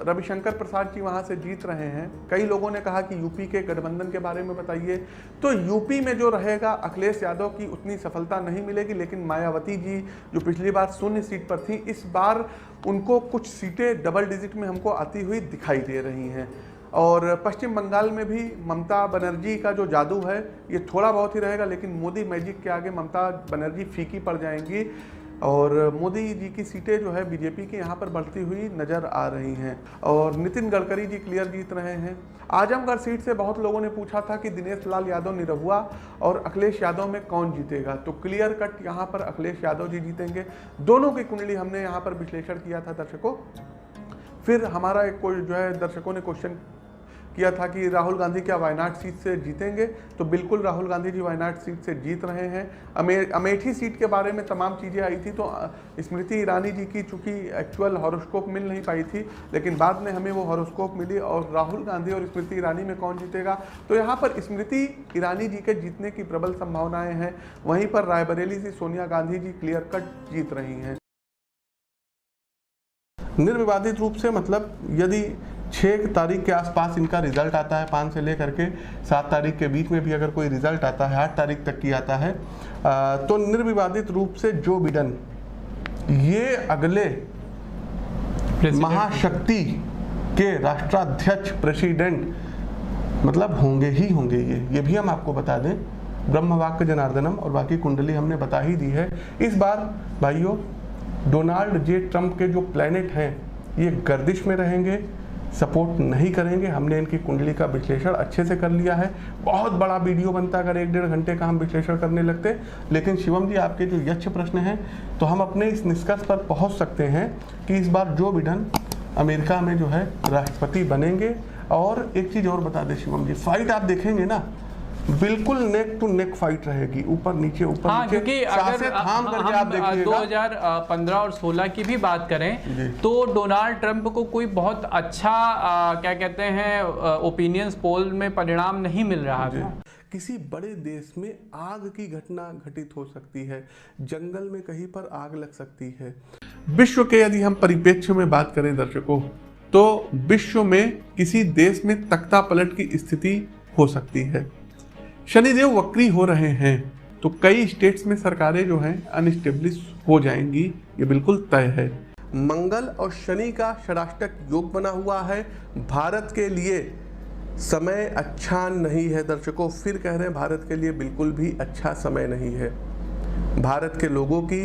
रविशंकर प्रसाद जी वहाँ से जीत रहे हैं। कई लोगों ने कहा कि यूपी के गठबंधन के बारे में बताइए, तो यूपी में जो रहेगा अखिलेश यादव की उतनी सफलता नहीं मिलेगी, लेकिन मायावती जी जो पिछली बार 0 सीट पर थी, इस बार उनको कुछ सीटें डबल डिजिट में हमको आती हुई दिखाई दे रही हैं। और पश्चिम बंगाल में भी ममता बनर्जी का जो जादू है ये थोड़ा बहुत ही रहेगा, लेकिन मोदी मैजिक के आगे ममता बनर्जी फीकी पड़ जाएंगी और मोदी जी की सीटें जो है बीजेपी की यहाँ पर बढ़ती हुई नज़र आ रही हैं। और नितिन गडकरी जी क्लियर जीत रहे हैं। आजमगढ़ सीट से बहुत लोगों ने पूछा था कि दिनेश लाल यादव निरहुआ और अखिलेश यादव में कौन जीतेगा, तो क्लियर कट यहाँ पर अखिलेश यादव जी जीतेंगे। दोनों की कुंडली हमने यहाँ पर विश्लेषण किया था दर्शकों। फिर हमारा एक कोई जो है दर्शकों ने क्वेश्चन किया था कि राहुल गांधी क्या वायनाड सीट से जीतेंगे, तो बिल्कुल राहुल गांधी जी वायनाड सीट से जीत रहे हैं। अमेठी सीट के बारे में तमाम चीज़ें आई थी, तो स्मृति ईरानी जी की चूँकि एक्चुअल हॉरोस्कोप मिल नहीं पाई थी, लेकिन बाद में हमें वो हॉरोस्कोप मिली। और राहुल गांधी और स्मृति ईरानी में कौन जीतेगा, तो यहाँ पर स्मृति ईरानी जी के जीतने की प्रबल संभावनाएँ हैं। वहीं पर रायबरेली से सोनिया गांधी जी क्लियर कट जीत रही हैं निर्विवादित रूप से। मतलब यदि 6 तारीख के आसपास इनका रिजल्ट आता है, 5 से लेकर के 7 तारीख के बीच में भी अगर कोई रिजल्ट आता है, 8 तारीख तक की आता है, तो निर्विवादित रूप से जो बिडेन ये अगले महाशक्ति के राष्ट्राध्यक्ष प्रेसिडेंट मतलब होंगे ही होंगे। ये भी हम आपको बता दें, ब्रह्मवाक्य जनार्दनम और बाकी कुंडली हमने बता ही दी है। इस बार भाइयों डोनाल्ड जे ट्रंप के जो प्लैनेट हैं ये गर्दिश में रहेंगे, सपोर्ट नहीं करेंगे। हमने इनकी कुंडली का विश्लेषण अच्छे से कर लिया है। बहुत बड़ा वीडियो बनता अगर 1-1.5 घंटे का हम विश्लेषण करने लगते, लेकिन शिवम जी आपके जो यक्ष प्रश्न हैं, तो हम अपने इस निष्कर्ष पर पहुंच सकते हैं कि इस बार जो बिडेन अमेरिका में जो है राष्ट्रपति बनेंगे। और एक चीज़ और बता दें शिवम जी, फाइट आप देखेंगे ना, बिल्कुल नेक टू नेक फाइट रहेगी, ऊपर नीचे ऊपर नीचे। क्योंकि अगर हम 2015 और 16 की भी बात करें तो डोनाल्ड ट्रंप को कोई बहुत अच्छा क्या कहते हैं ओपिनियंस पोल में परिणाम नहीं मिल रहा था। किसी बड़े देश में आग की घटना घटित हो सकती है, जंगल में कहीं पर आग लग सकती है। विश्व के यदि हम परिप्रेक्ष्य में बात करें दर्शकों, तो विश्व में किसी देश में तख्ता पलट की स्थिति हो सकती है। शनिदेव वक्री हो रहे हैं, तो कई स्टेट्स में सरकारें जो हैं अनस्टेब्लिश हो जाएंगी, ये बिल्कुल तय है। मंगल और शनि का षडाष्टक योग बना हुआ है। भारत के लिए समय अच्छा नहीं है दर्शकों, फिर कह रहे हैं भारत के लिए बिल्कुल भी अच्छा समय नहीं है। भारत के लोगों की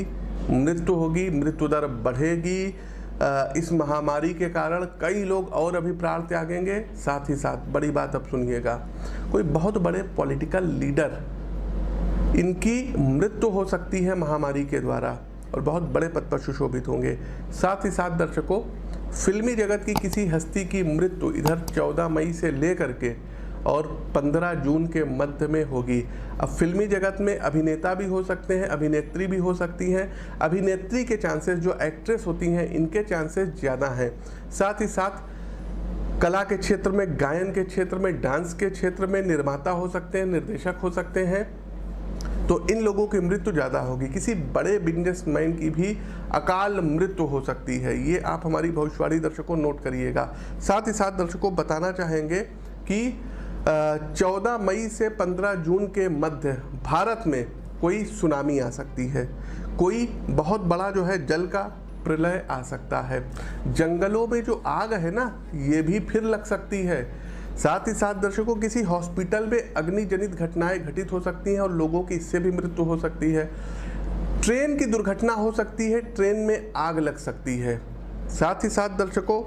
मृत्यु होगी, मृत्यु दर बढ़ेगी। इस महामारी के कारण कई लोग और अभी प्राण त्यागेंगे। साथ ही साथ बड़ी बात अब सुनिएगा, कोई बहुत बड़े पॉलिटिकल लीडर इनकी मृत्यु हो सकती है महामारी के द्वारा और बहुत बड़े पद पर सुशोभित होंगे। साथ ही साथ दर्शकों फिल्मी जगत की किसी हस्ती की मृत्यु इधर 14 मई से लेकर के और 15 जून के मध्य में होगी। अब फिल्मी जगत में अभिनेता भी हो सकते हैं, अभिनेत्री भी हो सकती हैं। अभिनेत्री के चांसेस, जो एक्ट्रेस होती हैं, इनके चांसेस ज़्यादा हैं। साथ ही साथ कला के क्षेत्र में, गायन के क्षेत्र में, डांस के क्षेत्र में निर्माता हो सकते हैं, निर्देशक हो सकते हैं, तो इन लोगों की मृत्यु ज़्यादा होगी। किसी बड़े बिजनेसमैन की भी अकाल मृत्यु हो सकती है। ये आप हमारी भविष्यवाणी दर्शकों नोट करिएगा। साथ ही साथ दर्शकों बताना चाहेंगे कि 14 मई से 15 जून के मध्य भारत में कोई सुनामी आ सकती है, कोई बहुत बड़ा जो है जल का प्रलय आ सकता है। जंगलों में जो आग है ना, ये भी फिर लग सकती है। साथ ही साथ दर्शकों किसी हॉस्पिटल में अग्निजनित घटनाएं घटित हो सकती हैं और लोगों की इससे भी मृत्यु हो सकती है। ट्रेन की दुर्घटना हो सकती है, ट्रेन में आग लग सकती है। साथ ही साथ दर्शकों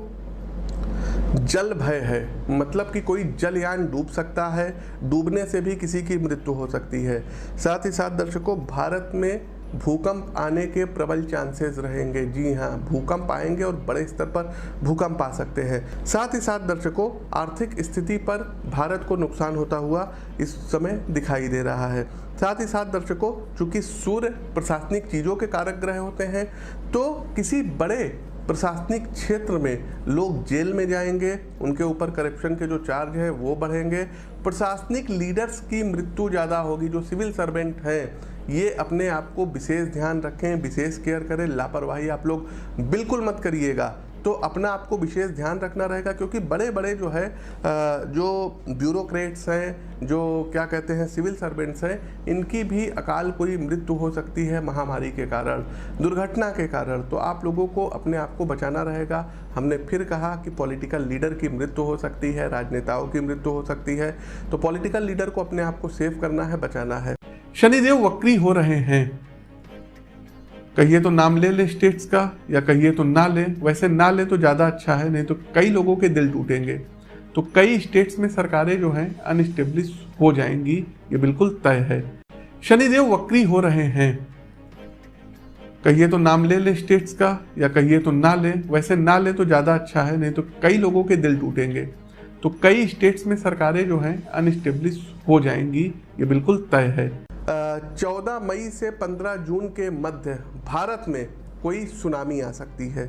जल भय है, मतलब कि कोई जलयान डूब सकता है, डूबने से भी किसी की मृत्यु हो सकती है। साथ ही साथ दर्शकों भारत में भूकंप आने के प्रबल चांसेस रहेंगे। जी हाँ, भूकंप आएंगे और बड़े स्तर पर भूकंप आ सकते हैं। साथ ही साथ दर्शकों आर्थिक स्थिति पर भारत को नुकसान होता हुआ इस समय दिखाई दे रहा है। साथ ही साथ दर्शकों चूंकि सूर्य प्रशासनिक चीज़ों के कारक ग्रह होते हैं, तो किसी बड़े प्रशासनिक क्षेत्र में लोग जेल में जाएंगे, उनके ऊपर करप्शन के जो चार्ज है वो बढ़ेंगे। प्रशासनिक लीडर्स की मृत्यु ज़्यादा होगी। जो सिविल सर्वेंट हैं, ये अपने आप को विशेष ध्यान रखें, विशेष केयर करें। लापरवाही आप लोग बिल्कुल मत करिएगा। तो अपना आपको विशेष ध्यान रखना रहेगा, क्योंकि बड़े बड़े जो है जो ब्यूरोक्रेट्स हैं, जो क्या कहते हैं सिविल सर्वेंट्स हैं, इनकी भी अकाल कोई मृत्यु हो सकती है महामारी के कारण, दुर्घटना के कारण। तो आप लोगों को अपने आप को बचाना रहेगा। हमने फिर कहा कि पॉलिटिकल लीडर की मृत्यु हो सकती है, राजनेताओं की मृत्यु हो सकती है। तो पॉलिटिकल लीडर को अपने आप को सेव करना है, बचाना है। शनिदेव वक्री हो रहे हैं, कहिए तो नाम ले स्टेट्स का, या कहिए तो ना ले। वैसे ना ले तो ज़्यादा अच्छा है, नहीं तो कई लोगों के दिल टूटेंगे। तो कई स्टेट्स में सरकारें जो हैं अनस्टेब्लिश हो जाएंगी, ये बिल्कुल तय है। शनिदेव वक्री हो रहे हैं, कहिए तो नाम ले स्टेट्स का, या कहिए तो ना ले। वैसे ना ले तो ज़्यादा अच्छा है, नहीं तो कई लोगों के दिल टूटेंगे। तो कई स्टेट्स में सरकारें जो हैं अनस्टेब्लिश हो जाएंगी, ये बिल्कुल तय है। 14 मई से 15 जून के मध्य भारत में कोई सुनामी आ सकती है,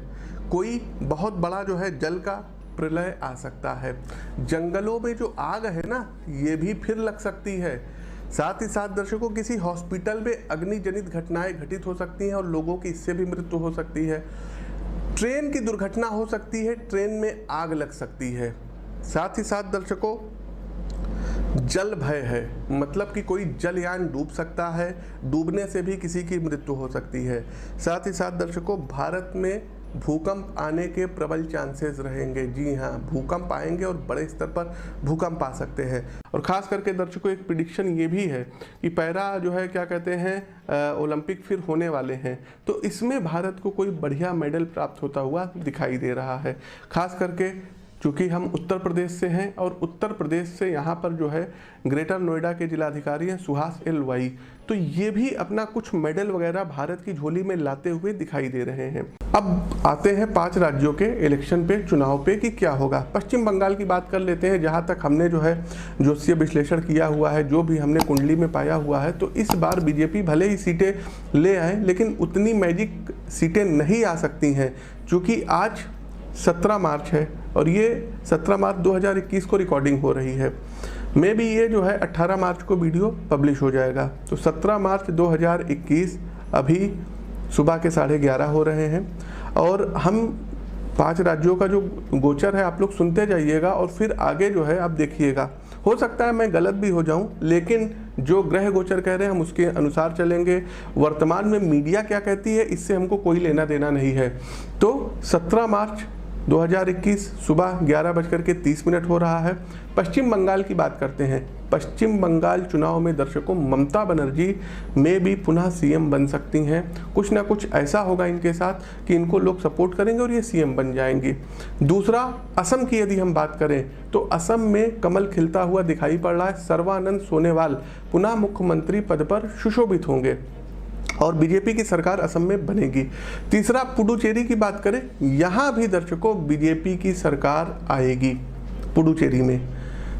कोई बहुत बड़ा जो है जल का प्रलय आ सकता है। जंगलों में जो आग है ना, ये भी फिर लग सकती है। साथ ही साथ दर्शकों किसी हॉस्पिटल में अग्निजनित घटनाएं घटित हो सकती हैं और लोगों की इससे भी मृत्यु हो सकती है। ट्रेन की दुर्घटना हो सकती है, ट्रेन में आग लग सकती है। साथ ही साथ दर्शकों जल भय है, मतलब कि कोई जलयान डूब सकता है, डूबने से भी किसी की मृत्यु हो सकती है। साथ ही साथ दर्शकों भारत में भूकंप आने के प्रबल चांसेस रहेंगे। जी हाँ, भूकंप आएंगे और बड़े स्तर पर भूकंप आ सकते हैं। और ख़ास करके दर्शकों एक प्रिडिक्शन ये भी है कि पैरा जो है क्या कहते हैं ओलंपिक फिर होने वाले हैं, तो इसमें भारत को कोई बढ़िया मेडल प्राप्त होता हुआ दिखाई दे रहा है। खास करके चूँकि हम उत्तर प्रदेश से हैं और उत्तर प्रदेश से यहाँ पर जो है ग्रेटर नोएडा के जिलाधिकारी हैं सुहास एल वाई, तो ये भी अपना कुछ मेडल वगैरह भारत की झोली में लाते हुए दिखाई दे रहे हैं। अब आते हैं 5 राज्यों के इलेक्शन पे, चुनाव पे कि क्या होगा। पश्चिम बंगाल की बात कर लेते हैं। जहाँ तक हमने जो है ज्योतिषीय विश्लेषण किया हुआ है, जो भी हमने कुंडली में पाया हुआ है, तो इस बार बीजेपी भले ही सीटें ले आए, लेकिन उतनी मैजिक सीटें नहीं आ सकती हैं, क्योंकि आज 17 मार्च है और ये 17 मार्च 2021 को रिकॉर्डिंग हो रही है। मे भी ये जो है 18 मार्च को वीडियो पब्लिश हो जाएगा। तो 17 मार्च 2021 अभी सुबह के 11:30 हो रहे हैं और हम 5 राज्यों का जो गोचर है आप लोग सुनते जाइएगा और फिर आगे जो है आप देखिएगा। हो सकता है मैं गलत भी हो जाऊं, लेकिन जो ग्रह गोचर कह रहे हैं हम उसके अनुसार चलेंगे। वर्तमान में मीडिया क्या कहती है इससे हमको कोई लेना देना नहीं है। तो 17 मार्च 2021 सुबह 11:30 हो रहा है। पश्चिम बंगाल की बात करते हैं। पश्चिम बंगाल चुनाव में दर्शकों ममता बनर्जी में भी पुनः सीएम बन सकती हैं। कुछ ना कुछ ऐसा होगा इनके साथ कि इनको लोग सपोर्ट करेंगे और ये सीएम बन जाएंगी। दूसरा, असम की यदि हम बात करें तो असम में कमल खिलता हुआ दिखाई पड़ रहा है। सर्बानंद सोनोवाल पुनः मुख्यमंत्री पद पर सुशोभित होंगे। और बीजेपी की सरकार असम में बनेगी। तीसरा, पुडुचेरी की बात करें, यहाँ भी दर्शकों बीजेपी की सरकार आएगी। पुडुचेरी में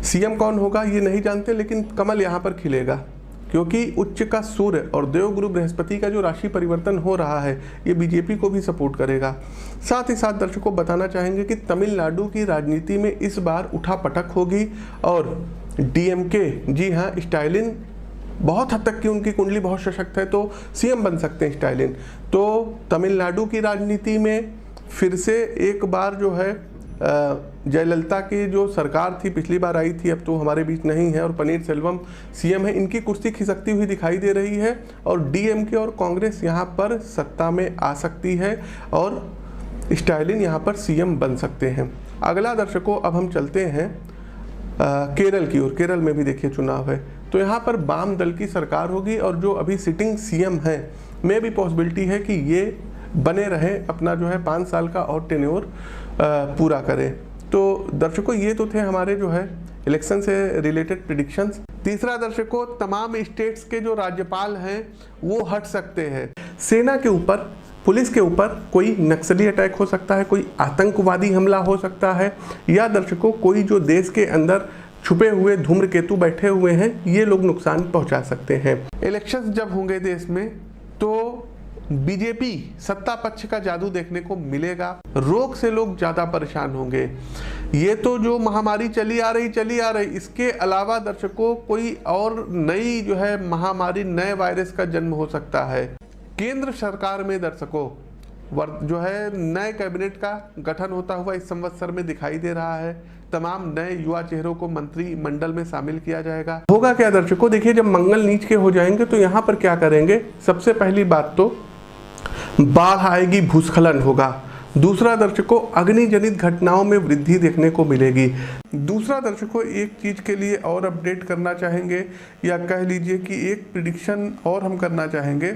सीएम कौन होगा ये नहीं जानते, लेकिन कमल यहाँ पर खिलेगा, क्योंकि उच्च का सूर्य और देवगुरु बृहस्पति का जो राशि परिवर्तन हो रहा है ये बीजेपी को भी सपोर्ट करेगा। साथ ही साथ दर्शकों बताना चाहेंगे कि तमिलनाडु की राजनीति में इस बार उठापटक होगी और डीएमके, जी हाँ, स्टालिन बहुत हद तक की उनकी कुंडली बहुत सशक्त है, तो सीएम बन सकते हैं स्टालिन। तो तमिलनाडु की राजनीति में फिर से एक बार जो है जयललिता की जो सरकार थी, पिछली बार आई थी, अब तो हमारे बीच नहीं है, और पनीर सेल्वम सीएम है, इनकी कुर्सी खिसकती हुई दिखाई दे रही है और डीएमके और कांग्रेस यहाँ पर सत्ता में आ सकती है और स्टालिन यहाँ पर सीएम बन सकते हैं। अगला दर्शकों अब हम चलते हैं केरल की ओर। केरल में भी देखिए चुनाव है, तो यहाँ पर वाम दल की सरकार होगी और जो अभी सिटिंग सीएम है में भी पॉसिबिलिटी है कि ये बने रहे, अपना जो है 5 साल का और टेन्योर पूरा करें। तो दर्शकों ये तो थे हमारे जो है इलेक्शन से रिलेटेड प्रिडिक्शंस। तीसरा दर्शकों, तमाम स्टेट्स के जो राज्यपाल हैं वो हट सकते हैं। सेना के ऊपर, पुलिस के ऊपर कोई नक्सली अटैक हो सकता है, कोई आतंकवादी हमला हो सकता है, या दर्शकों कोई जो देश के अंदर छुपे हुए धूम्रकेतु बैठे हुए हैं ये लोग नुकसान पहुंचा सकते हैं। इलेक्शंस जब होंगे देश में तो बीजेपी सत्ता पक्ष का जादू देखने को मिलेगा, रोग से लोग ज्यादा परेशान होंगे। ये तो जो महामारी चली आ रही, इसके अलावा दर्शकों कोई और नई जो है महामारी, नए वायरस का जन्म हो सकता है। केंद्र सरकार में दर्शकों जो है नए कैबिनेट का गठन होता हुआ इस संवत्सर में दिखाई दे रहा है। तमाम नए युवा चेहरों को मंत्रिमंडल में शामिल किया जाएगा। होगा क्या दर्शकों, देखिए जब मंगल नीच के हो जाएंगे तो यहाँ पर क्या करेंगे, सबसे पहली बात तो बाढ़ आएगी, भूस्खलन होगा। दूसरा दर्शकों, अग्निजनित घटनाओं में वृद्धि देखने को मिलेगी। दूसरा दर्शकों, एक चीज के लिए और अपडेट करना चाहेंगे, या कह लीजिए कि एक प्रिडिक्शन और हम करना चाहेंगे।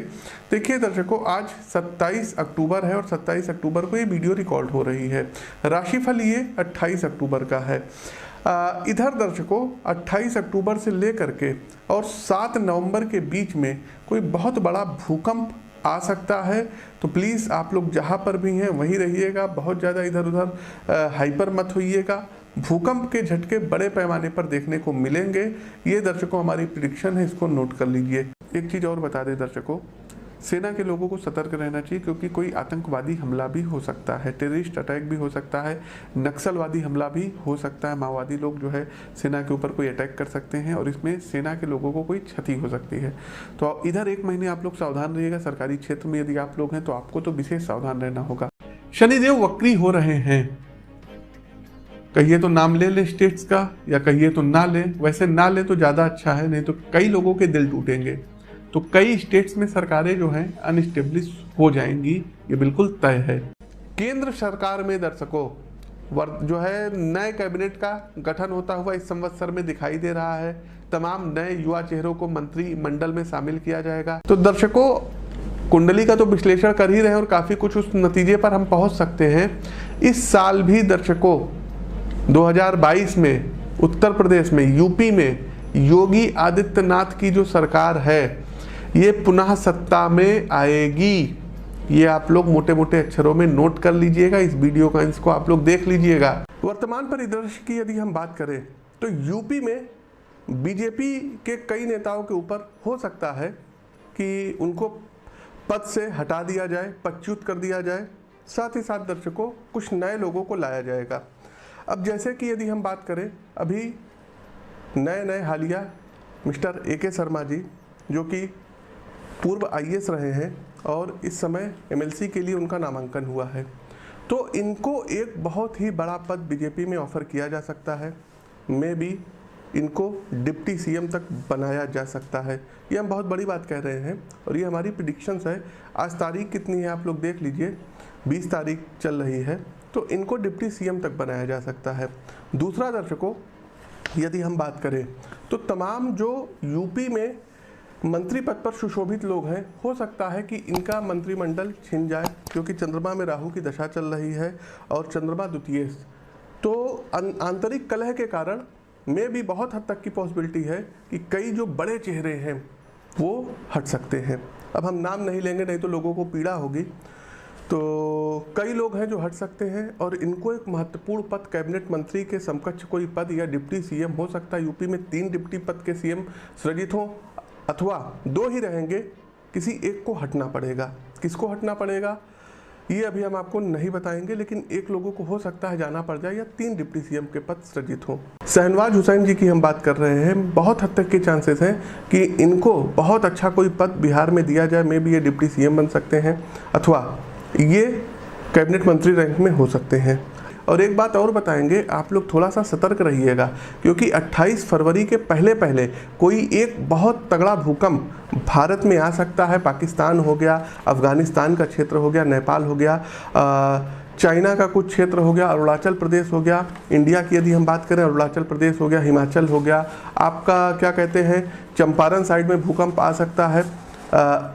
देखिए दर्शकों, आज 27 अक्टूबर है और 27 अक्टूबर को ये वीडियो रिकॉर्ड हो रही है। राशिफल ये 28 अक्टूबर का है। इधर दर्शकों 28 अक्टूबर से लेकर के और 7 नवंबर के बीच में कोई बहुत बड़ा भूकंप आ सकता है, तो प्लीज़ आप लोग जहाँ पर भी हैं वहीं रहिएगा, बहुत ज़्यादा इधर उधर हाइपर मत होइएगा। भूकंप के झटके बड़े पैमाने पर देखने को मिलेंगे। ये दर्शकों हमारी प्रिडिक्शन है, इसको नोट कर लीजिए। एक चीज़ और बता दें दर्शकों, सेना के लोगों को सतर्क रहना चाहिए, क्योंकि कोई आतंकवादी हमला भी हो सकता है, टेररिस्ट अटैक भी हो सकता है, नक्सलवादी हमला भी हो सकता है, माओवादी लोग जो है सेना के ऊपर कोई अटैक कर सकते हैं और इसमें सेना के लोगों को कोई क्षति हो सकती है। तो इधर 1 महीने आप लोग सावधान रहिएगा। सरकारी क्षेत्र में यदि आप लोग हैं तो आपको तो विशेष सावधान रहना होगा। शनिदेव वक्री हो रहे हैं, कहिए तो नाम ले लें स्टेट्स का, या कहिए तो ना लें। वैसे ना लें तो ज़्यादा अच्छा है, नहीं तो कई लोगों के दिल टूटेंगे। तो कई स्टेट्स में सरकारें जो हैं अनस्टेब्लिश हो जाएंगी, ये बिल्कुल तय है। केंद्र सरकार में दर्शकों जो है नए कैबिनेट का गठन होता हुआ इस संवत्सर में दिखाई दे रहा है। तमाम नए युवा चेहरों को मंत्रिमंडल में शामिल किया जाएगा। तो दर्शकों कुंडली का तो विश्लेषण कर ही रहे हैं और काफ़ी कुछ उस नतीजे पर हम पहुंच सकते हैं। इस साल भी दर्शकों 2022 में उत्तर प्रदेश में, यूपी में योगी आदित्यनाथ की जो सरकार है ये पुनः सत्ता में आएगी। ये आप लोग मोटे मोटे अक्षरों में नोट कर लीजिएगा। इस वीडियो का इसको आप लोग देख लीजिएगा। वर्तमान परिदृश्य की यदि हम बात करें तो यूपी में बीजेपी के कई नेताओं के ऊपर हो सकता है कि उनको पद से हटा दिया जाए, पदच्युत कर दिया जाए। साथ ही साथ दर्शकों कुछ नए लोगों को लाया जाएगा। अब जैसे कि यदि हम बात करें, अभी नए हालिया मिस्टर AK शर्मा जी, जो कि पूर्व IAS रहे हैं और इस समय MLC के लिए उनका नामांकन हुआ है, तो इनको एक बहुत ही बड़ा पद बीजेपी में ऑफर किया जा सकता है। मे बी इनको डिप्टी CM तक बनाया जा सकता है। ये हम बहुत बड़ी बात कह रहे हैं और ये हमारी प्रिडिक्शंस है। आज तारीख कितनी है आप लोग देख लीजिए, 20 तारीख चल रही है, तो इनको डिप्टी CM तक बनाया जा सकता है। दूसरा दर्शकों यदि हम बात करें तो तमाम जो यूपी में मंत्री पद पर सुशोभित लोग हैं, हो सकता है कि इनका मंत्रिमंडल छिन जाए, क्योंकि चंद्रमा में राहु की दशा चल रही है और चंद्रमा द्वितीय, तो आंतरिक कलह के कारण में भी बहुत हद तक की पॉसिबिलिटी है कि कई जो बड़े चेहरे हैं वो हट सकते हैं। अब हम नाम नहीं लेंगे, नहीं तो लोगों को पीड़ा होगी। तो कई लोग हैं जो हट सकते हैं और इनको एक महत्वपूर्ण पद, कैबिनेट मंत्री के समकक्ष कोई पद या डिप्टी सीएम हो सकता है। यूपी में 3 डिप्टी पद के सीएम सृजित हों अथवा 2 ही रहेंगे, किसी एक को हटना पड़ेगा। किसको हटना पड़ेगा ये अभी हम आपको नहीं बताएंगे, लेकिन एक लोगों को हो सकता है जाना पड़ जाए या 3 डिप्टी सीएम के पद सृजित हों। शहनवाज हुसैन जी की हम बात कर रहे हैं। बहुत हद तक के चांसेस हैं कि इनको बहुत अच्छा कोई पद बिहार में दिया जाए। मे भी ये डिप्टी सीएम बन सकते हैं अथवा ये कैबिनेट मंत्री रैंक में हो सकते हैं। और एक बात और बताएंगे, आप लोग थोड़ा सा सतर्क रहिएगा, क्योंकि 28 फरवरी के पहले पहले कोई एक बहुत तगड़ा भूकंप भारत में आ सकता है। पाकिस्तान हो गया, अफगानिस्तान का क्षेत्र हो गया, नेपाल हो गया, चाइना का कुछ क्षेत्र हो गया, अरुणाचल प्रदेश हो गया। इंडिया की यदि हम बात करें, अरुणाचल प्रदेश हो गया, हिमाचल हो गया, आपका क्या कहते हैं चंपारण साइड में भूकंप आ सकता है,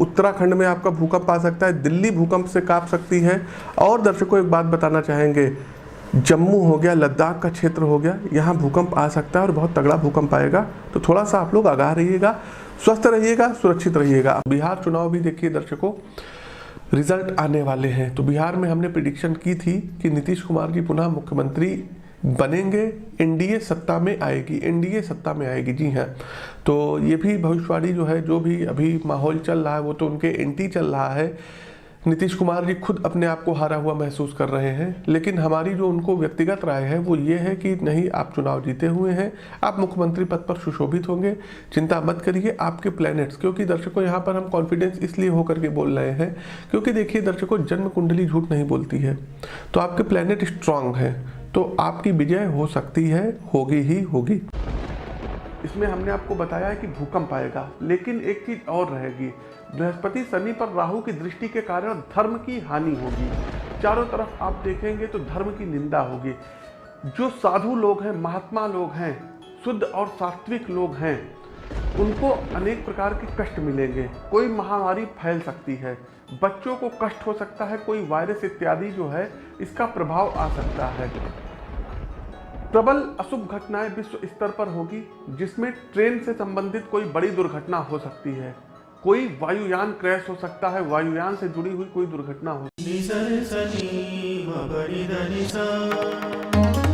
उत्तराखंड में आपका भूकंप आ सकता है, दिल्ली भूकंप से कांप सकती है। और दर्शकों एक बात बताना चाहेंगे, जम्मू हो गया, लद्दाख का क्षेत्र हो गया, यहाँ भूकंप आ सकता है और बहुत तगड़ा भूकंप आएगा। तो थोड़ा सा आप लोग आगाह रहिएगा, स्वस्थ रहिएगा, सुरक्षित रहिएगा। बिहार चुनाव भी देखिए दर्शकों, रिजल्ट आने वाले हैं। तो बिहार में हमने प्रिडिक्शन की थी कि नीतीश कुमार जी पुनः मुख्यमंत्री बनेंगे, एनडीए सत्ता में आएगी, एनडीए सत्ता में आएगी। जी हाँ, तो ये भी भविष्यवाणी जो है, जो भी अभी माहौल चल रहा है वो तो उनके एंटी चल रहा है। नीतीश कुमार जी खुद अपने आप को हारा हुआ महसूस कर रहे हैं, लेकिन हमारी जो उनको व्यक्तिगत राय है वो ये है कि नहीं, आप चुनाव जीते हुए हैं, आप मुख्यमंत्री पद पर सुशोभित होंगे, चिंता मत करिए। आपके प्लैनेट्स, क्योंकि दर्शकों यहाँ पर हम कॉन्फिडेंस इसलिए होकर के बोल रहे हैं क्योंकि देखिए दर्शकों, जन्म कुंडली झूठ नहीं बोलती है। तो आपके प्लैनेट स्ट्रांग हैं, तो आपकी विजय हो सकती है, होगी ही होगी। इसमें हमने आपको बताया है कि भूकंप आएगा, लेकिन एक चीज और रहेगी, बृहस्पति शनि पर राहु की दृष्टि के कारण धर्म की हानि होगी। चारों तरफ आप देखेंगे तो धर्म की निंदा होगी। जो साधु लोग हैं, महात्मा लोग हैं, शुद्ध और सात्विक लोग हैं, उनको अनेक प्रकार के कष्ट मिलेंगे। कोई महामारी फैल सकती है, बच्चों को कष्ट हो सकता है, कोई वायरस इत्यादि जो है इसका प्रभाव आ सकता है। प्रबल अशुभ घटनाएं विश्व स्तर पर होगी, जिसमें ट्रेन से संबंधित कोई बड़ी दुर्घटना हो सकती है, कोई वायुयान क्रैश हो सकता है, वायुयान से जुड़ी हुई कोई दुर्घटना हो सकती है।